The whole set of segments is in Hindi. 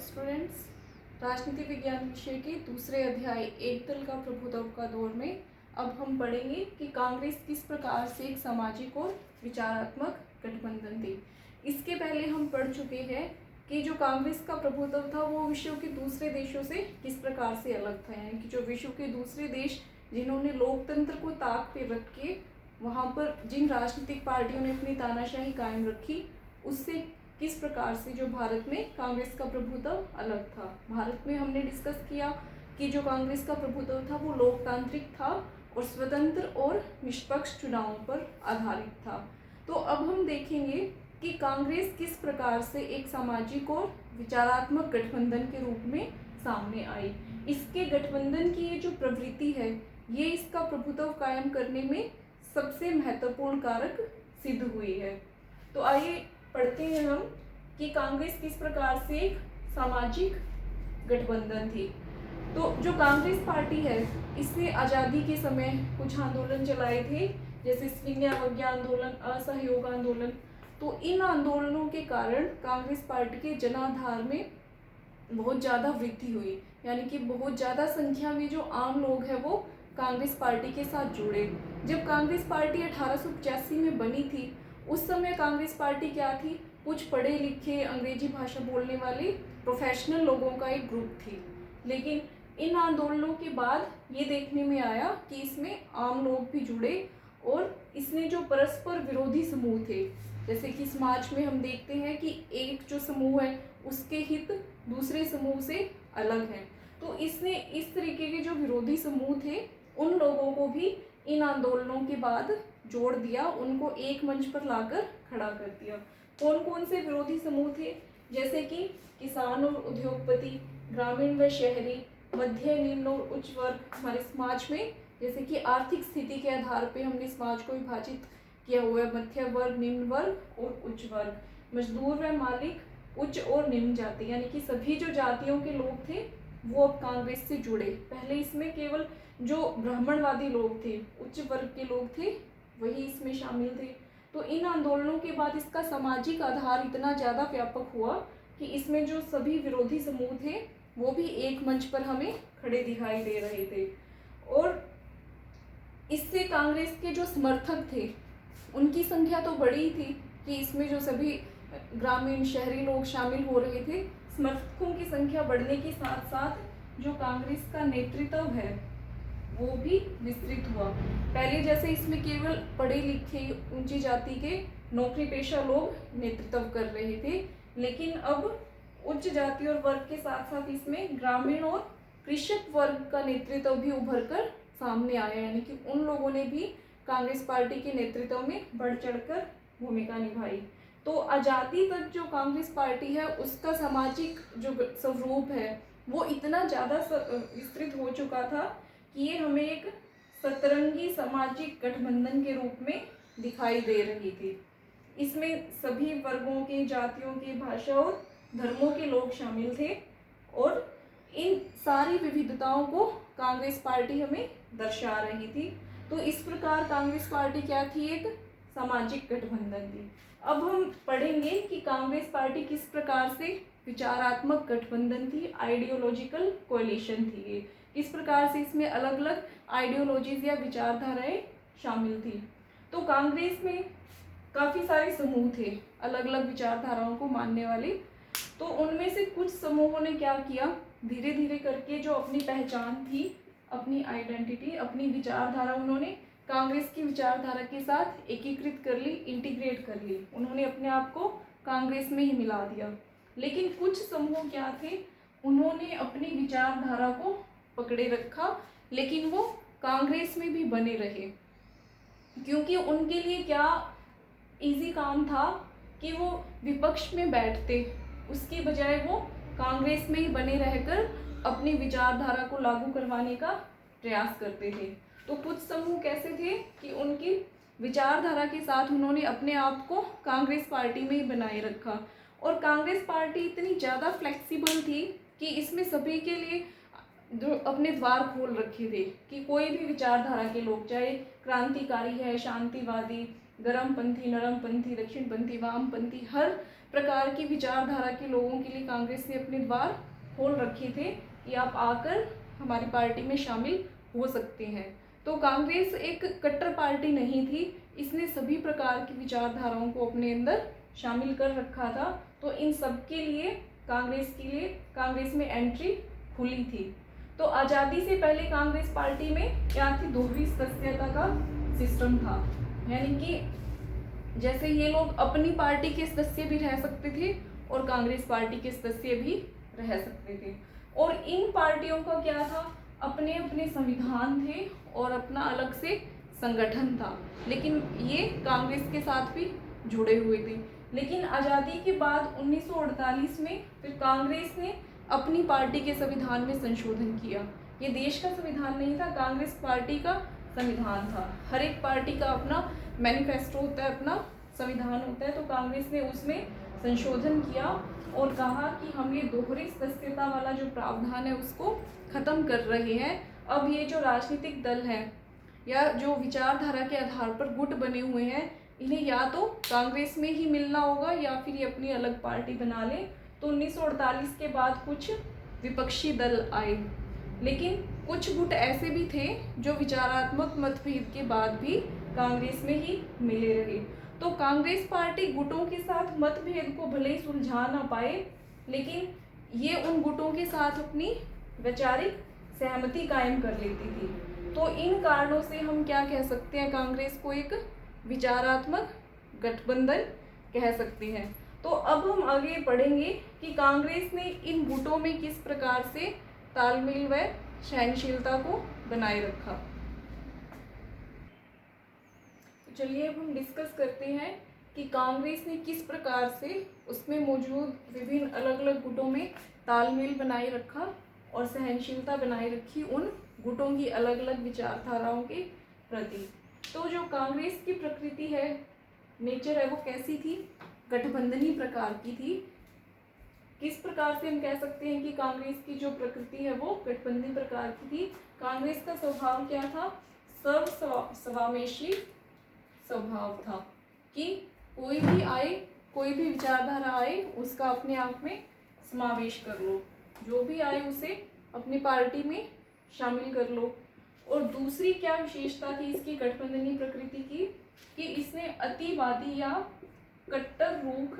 स्टूडेंट्स, राजनीति विज्ञान विषय के दूसरे अध्याय एक दल का प्रभुत्व का दौर में अब हम पढ़ेंगे कि कांग्रेस किस प्रकार से एक सामाजिक और विचारात्मक गठबंधन थी। इसके पहले हम पढ़ चुके हैं कि जो कांग्रेस का प्रभुत्व था वो विश्व के दूसरे देशों से किस प्रकार से अलग था, यानी कि जो विश्व के दूसरे देश जिन्होंने लोकतंत्र को ताक पे रख के वहाँ पर जिन राजनीतिक पार्टियों ने अपनी तानाशाही कायम रखी उससे किस प्रकार से जो भारत में कांग्रेस का प्रभुत्व अलग था। भारत में हमने डिस्कस किया कि जो कांग्रेस का प्रभुत्व था वो लोकतांत्रिक था और स्वतंत्र और निष्पक्ष चुनावों पर आधारित था। तो अब हम देखेंगे कि कांग्रेस किस प्रकार से एक सामाजिक और विचारात्मक गठबंधन के रूप में सामने आई। इसके गठबंधन की ये जो प्रवृत्ति है ये इसका प्रभुत्व कायम करने में सबसे महत्वपूर्ण कारक सिद्ध हुई है। तो आइए पढ़ते हैं हम कि कांग्रेस किस प्रकार से एक सामाजिक गठबंधन थी। तो जो कांग्रेस पार्टी है इसने आज़ादी के समय कुछ आंदोलन चलाए थे, जैसे स्वीन्या अवज्ञा आंदोलन, असहयोग आंदोलन। तो इन आंदोलनों के कारण कांग्रेस पार्टी के जनाधार में बहुत ज़्यादा वृद्धि हुई, यानी कि बहुत ज़्यादा संख्या में जो आम लोग हैं वो कांग्रेस पार्टी के साथ जुड़े। जब कांग्रेस पार्टी 1885 में बनी थी उस समय कांग्रेस पार्टी क्या थी, कुछ पढ़े लिखे अंग्रेजी भाषा बोलने वाले प्रोफेशनल लोगों का एक ग्रुप थी। लेकिन इन आंदोलनों के बाद ये देखने में आया कि इसमें आम लोग भी जुड़े और इसने जो परस्पर विरोधी समूह थे, जैसे कि समाज में हम देखते हैं कि एक जो समूह है उसके हित दूसरे समूह से अलग हैं, तो इसने इस तरीके के जो विरोधी समूह थे उन लोगों को भी इन आंदोलनों के बाद जोड़ दिया, उनको एक मंच पर लाकर खड़ा कर दिया। कौन कौन से विरोधी समूह थे, जैसे कि किसान और उद्योगपति, ग्रामीण व शहरी, मध्य निम्न और उच्च वर्ग हमारे समाज में, जैसे कि आर्थिक स्थिति के आधार पे हमने समाज को विभाजित किया हुआ है, मध्य वर्ग, निम्न वर्ग और उच्च वर्ग, मजदूर व मालिक, उच्च और निम्न जाति, यानी कि सभी जो जातियों के लोग थे वो अब कांग्रेस से जुड़े। पहले इसमें केवल जो ब्राह्मणवादी लोग थे, उच्च वर्ग के लोग थे, वही इसमें शामिल थे। तो इन आंदोलनों के बाद इसका सामाजिक आधार इतना ज़्यादा व्यापक हुआ कि इसमें जो सभी विरोधी समूह थे वो भी एक मंच पर हमें खड़े दिखाई दे रहे थे। और इससे कांग्रेस के जो समर्थक थे उनकी संख्या तो बड़ी थी कि इसमें जो सभी ग्रामीण शहरी लोग शामिल हो रहे थे, समर्थकों की संख्या बढ़ने के साथ साथ जो कांग्रेस का नेतृत्व है वो भी विस्तृत हुआ। पहले जैसे इसमें केवल पढ़े लिखे ऊंची जाति के नौकरी पेशा लोग नेतृत्व कर रहे थे, लेकिन अब उच्च जाति और वर्ग के साथ साथ इसमें ग्रामीण और कृषक वर्ग का नेतृत्व भी उभर कर सामने आया, यानी कि उन लोगों ने भी कांग्रेस पार्टी के नेतृत्व में बढ़ चढ़कर भूमिका निभाई। तो आज़ादी तक जो कांग्रेस पार्टी है उसका सामाजिक जो स्वरूप है वो इतना ज़्यादा विस्तृत हो चुका था कि ये हमें एक सतरंगी सामाजिक गठबंधन के रूप में दिखाई दे रही थी। इसमें सभी वर्गों के, जातियों के, भाषा और धर्मों के लोग शामिल थे और इन सारी विविधताओं को कांग्रेस पार्टी हमें दर्शा रही थी। तो इस प्रकार कांग्रेस पार्टी क्या थी, एक सामाजिक गठबंधन थी। अब हम पढ़ेंगे कि कांग्रेस पार्टी किस प्रकार से विचारात्मक गठबंधन थी, आइडियोलॉजिकल कोalition थी ये, किस प्रकार से इसमें अलग अलग आइडियोलॉजीज या विचारधाराएं शामिल थी। तो कांग्रेस में काफ़ी सारे समूह थे अलग अलग विचारधाराओं को मानने वाले। तो उनमें से कुछ समूहों ने क्या किया, धीरे धीरे करके जो अपनी पहचान थी, अपनी आइडेंटिटी, अपनी विचारधारा उन्होंने कांग्रेस की विचारधारा के साथ एकीकृत कर ली, इंटीग्रेट कर ली, उन्होंने अपने आप को कांग्रेस में ही मिला दिया। लेकिन कुछ समूह क्या थे, उन्होंने अपनी विचारधारा को पकड़े रखा लेकिन वो कांग्रेस में भी बने रहे, क्योंकि उनके लिए क्या इजी काम था कि वो विपक्ष में बैठते, उसके बजाय वो कांग्रेस में ही बने रहकर अपनी विचारधारा को लागू करवाने का प्रयास करते थे। तो कुछ समूह कैसे थे कि उनकी विचारधारा के साथ उन्होंने अपने आप को कांग्रेस पार्टी में ही बनाए रखा, और कांग्रेस पार्टी इतनी ज़्यादा फ्लेक्सिबल थी कि इसमें सभी के लिए जो अपने द्वार खोल रखे थे कि कोई भी विचारधारा के लोग, चाहे क्रांतिकारी है, शांतिवादी, गर्मपंथी, नरमपंथी, दक्षिणपंथी, वामपंथी, हर प्रकार की विचारधारा के लोगों के लिए कांग्रेस ने अपने द्वार खोल रखे थे कि आप आकर हमारी पार्टी में शामिल हो सकते हैं। तो कांग्रेस एक कट्टर पार्टी नहीं थी, इसने सभी प्रकार की विचारधाराओं को अपने अंदर शामिल कर रखा था। तो इन सब के लिए कांग्रेस में एंट्री खुली थी। तो आज़ादी से पहले कांग्रेस पार्टी में क्या थी, दोहरी सदस्यता का सिस्टम था, यानी कि जैसे ये लोग अपनी पार्टी के सदस्य भी रह सकते थे और कांग्रेस पार्टी के सदस्य भी रह सकते थे। और इन पार्टियों का क्या था, अपने अपने संविधान थे और अपना अलग से संगठन था, लेकिन ये कांग्रेस के साथ भी जुड़े हुए थे। लेकिन आज़ादी के बाद 1948 में फिर कांग्रेस ने अपनी पार्टी के संविधान में संशोधन किया। ये देश का संविधान नहीं था, कांग्रेस पार्टी का संविधान था। हर एक पार्टी का अपना मैनिफेस्टो होता है, अपना संविधान होता है। तो कांग्रेस ने उसमें संशोधन किया और कहा कि हम ये दोहरी सदस्यता वाला जो प्रावधान है उसको खत्म कर रहे हैं। अब ये जो राजनीतिक दल है या जो विचारधारा के आधार पर गुट बने हुए हैं, इन्हें या तो कांग्रेस में ही मिलना होगा या फिर ये अपनी अलग पार्टी बना लें। तो 1948 के बाद कुछ विपक्षी दल आए, लेकिन कुछ गुट ऐसे भी थे जो विचारात्मक मतभेद के बाद भी कांग्रेस में ही मिले रहे। तो कांग्रेस पार्टी गुटों के साथ मतभेद को भले ही सुलझा ना पाए, लेकिन ये उन गुटों के साथ अपनी वैचारिक सहमति कायम कर लेती थी। तो इन कारणों से हम क्या कह सकते हैं, कांग्रेस को एक विचारात्मक गठबंधन कह सकते हैं। तो अब हम आगे पढ़ेंगे कि कांग्रेस ने इन गुटों में किस प्रकार से तालमेल व सहनशीलता को बनाए रखा। तो चलिए अब हम डिस्कस करते हैं कि कांग्रेस ने किस प्रकार से उसमें मौजूद विभिन्न अलग अलग गुटों में तालमेल बनाए रखा और सहनशीलता बनाए रखी उन गुटों की अलग अलग विचारधाराओं के प्रति। तो जो कांग्रेस की प्रकृति है, नेचर है, वो कैसी थी, गठबंधनी प्रकार की थी। किस प्रकार से हम कह सकते हैं कि कांग्रेस की जो प्रकृति है वो गठबंधनी प्रकार की थी। कांग्रेस का स्वभाव क्या था, सर्वसमावेशी स्वभाव था कि कोई भी आए, कोई भी विचारधारा आए, उसका अपने आप में समावेश कर लो, जो भी आए उसे अपनी पार्टी में शामिल कर लो। और दूसरी क्या विशेषता थी इसकी गठबंधनी प्रकृति की, कि इसने अतिवादी या कट्टर रुख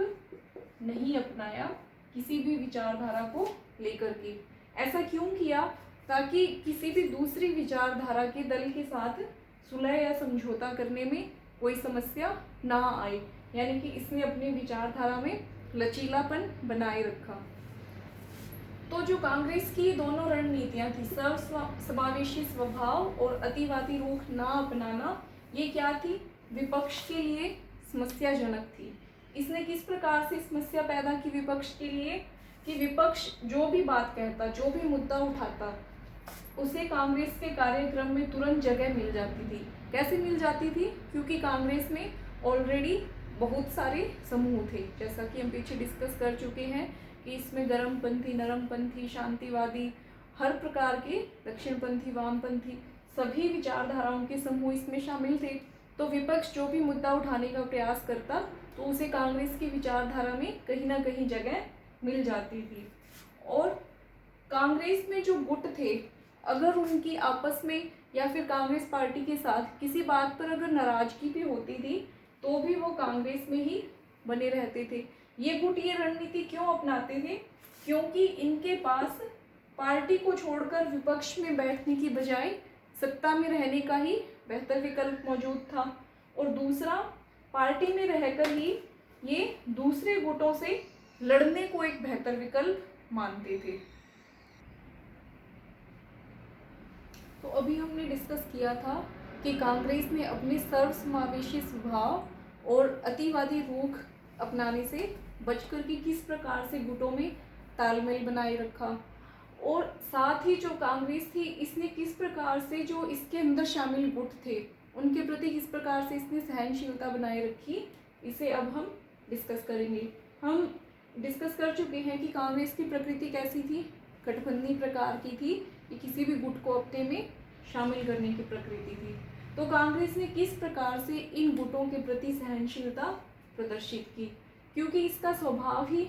नहीं अपनाया किसी भी विचारधारा को लेकर के। ऐसा क्यों किया, ताकि किसी भी दूसरी विचारधारा के दल के साथ सुलह या समझौता करने में कोई समस्या ना आए, यानी कि इसने अपनी विचारधारा में लचीलापन बनाए रखा। तो जो कांग्रेस की दोनों रणनीतियां थी, सर्वसमावेशी स्वभाव और अतिवादी रुख ना अपनाना, ये क्या थी, विपक्ष के लिए समस्याजनक थी। इसने किस प्रकार से समस्या पैदा की विपक्ष के लिए, कि विपक्ष जो भी बात कहता, जो भी मुद्दा उठाता, उसे कांग्रेस के कार्यक्रम में तुरंत जगह मिल जाती थी। कैसे मिल जाती थी, क्योंकि कांग्रेस में ऑलरेडी बहुत सारे समूह थे, जैसा कि हम पीछे डिस्कस कर चुके हैं कि इसमें गर्मपंथी, नरमपंथी, शांतिवादी, हर प्रकार के दक्षिणपंथी, वामपंथी, सभी विचारधाराओं के समूह इसमें शामिल थे। तो विपक्ष जो भी मुद्दा उठाने का प्रयास करता, तो उसे कांग्रेस की विचारधारा में कहीं ना कहीं जगह मिल जाती थी। और कांग्रेस में जो गुट थे, अगर उनकी आपस में या फिर कांग्रेस पार्टी के साथ किसी बात पर अगर नाराजगी भी होती थी, तो भी वो कांग्रेस में ही बने रहते थे। ये गुट ये रणनीति क्यों अपनाते थे, क्योंकि इनके पास पार्टी को छोड़कर विपक्ष में बैठने की बजाय सत्ता में रहने का ही बेहतर विकल्प मौजूद था। और दूसरा, पार्टी में रहकर ही ये दूसरे गुटों से लड़ने को एक बेहतर विकल्प मानते थे। तो अभी हमने डिस्कस किया था कि कांग्रेस ने अपने सर्वसमावेशी स्वभाव और अतिवादी रुख अपनाने से बचकर के किस प्रकार से गुटों में तालमेल बनाए रखा, और साथ ही जो कांग्रेस थी, इसने किस प्रकार से जो इसके अंदर शामिल गुट थे उनके प्रति किस प्रकार से इसने सहनशीलता बनाए रखी, इसे अब हम डिस्कस करेंगे। हम डिस्कस कर चुके हैं कि कांग्रेस की प्रकृति कैसी थी, गठबंधनी प्रकार की थी, कि किसी भी गुट को अपने में शामिल करने की प्रकृति थी। तो कांग्रेस ने किस प्रकार से इन गुटों के प्रति सहनशीलता प्रदर्शित की, क्योंकि इसका स्वभाव ही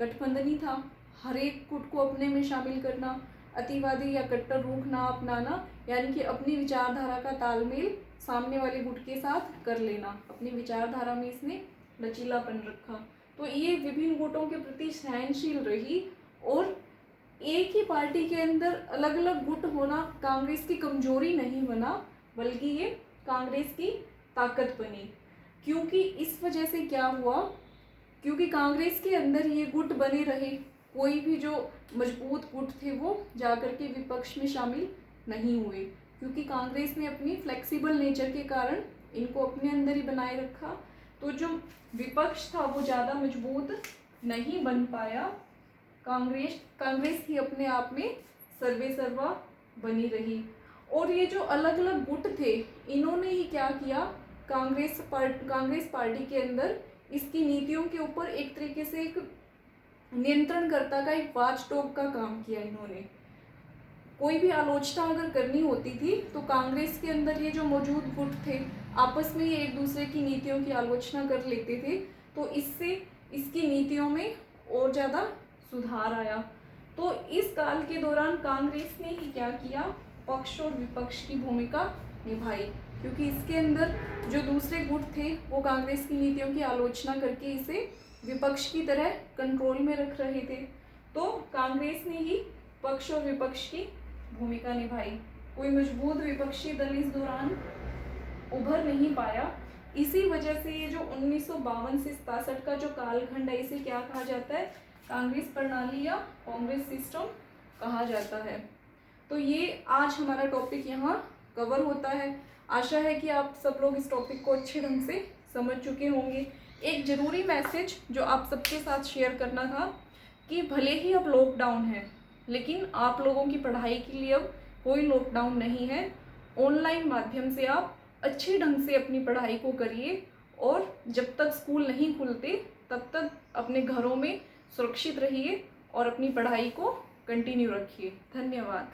गठबंधनी था, हर एक गुट को अपने में शामिल करना, अतिवादी या कट्टर रुख ना अपनाना, यानी कि अपनी विचारधारा का तालमेल सामने वाले गुट के साथ कर लेना। अपनी विचारधारा में इसने लचीलापन रखा। तो ये विभिन्न गुटों के प्रति सहनशील रही और एक ही पार्टी के अंदर अलग अलग गुट होना कांग्रेस की कमजोरी नहीं बना, बल्कि ये कांग्रेस की ताकत बनी। क्योंकि इस वजह से क्या हुआ, क्योंकि कांग्रेस के अंदर ये गुट बने रहे, कोई भी जो मजबूत गुट थे वो जाकर के विपक्ष में शामिल नहीं हुए, क्योंकि कांग्रेस ने अपनी फ्लेक्सिबल नेचर के कारण इनको अपने अंदर ही बनाए रखा। तो जो विपक्ष था वो ज़्यादा मजबूत नहीं बन पाया। कांग्रेस ही अपने आप में सर्वे सर्वा बनी रही। और ये जो अलग अलग गुट थे, इन्होंने ही क्या किया, कांग्रेस पार्टी के अंदर इसकी नीतियों के ऊपर एक तरीके से एक नियंत्रणकर्ता का, एक वॉचडॉग का काम किया इन्होंने। कोई भी आलोचना अगर करनी होती थी तो कांग्रेस के अंदर ये जो मौजूद गुट थे आपस में ये एक दूसरे की नीतियों की आलोचना कर लेते थे, तो इससे इसकी नीतियों में और ज़्यादा सुधार आया। तो इस काल के दौरान कांग्रेस ने ही क्या किया, पक्ष और विपक्ष की भूमिका निभाई, क्योंकि इसके अंदर जो दूसरे गुट थे वो कांग्रेस की नीतियों की आलोचना करके इसे विपक्ष की तरह कंट्रोल में रख रहे थे। तो कांग्रेस ने ही पक्ष और विपक्ष की भूमिका निभाई। कोई मजबूत विपक्षी दल इस दौरान उभर नहीं पाया। इसी वजह से ये जो 1952 से 67 का जो कालखंड है, इसे क्या कहा जाता है, कांग्रेस प्रणाली या कांग्रेस सिस्टम कहा जाता है। तो ये आज हमारा टॉपिक यहाँ कवर होता है। आशा है कि आप सब लोग इस टॉपिक को अच्छे ढंग से समझ चुके होंगे। एक ज़रूरी मैसेज जो आप सबके साथ शेयर करना था कि भले ही अब लॉकडाउन है, लेकिन आप लोगों की पढ़ाई के लिए अब कोई लॉकडाउन नहीं है। ऑनलाइन माध्यम से आप अच्छे ढंग से अपनी पढ़ाई को करिए और जब तक स्कूल नहीं खुलते तब तक अपने घरों में सुरक्षित रहिए और अपनी पढ़ाई को कंटिन्यू रखिए। धन्यवाद।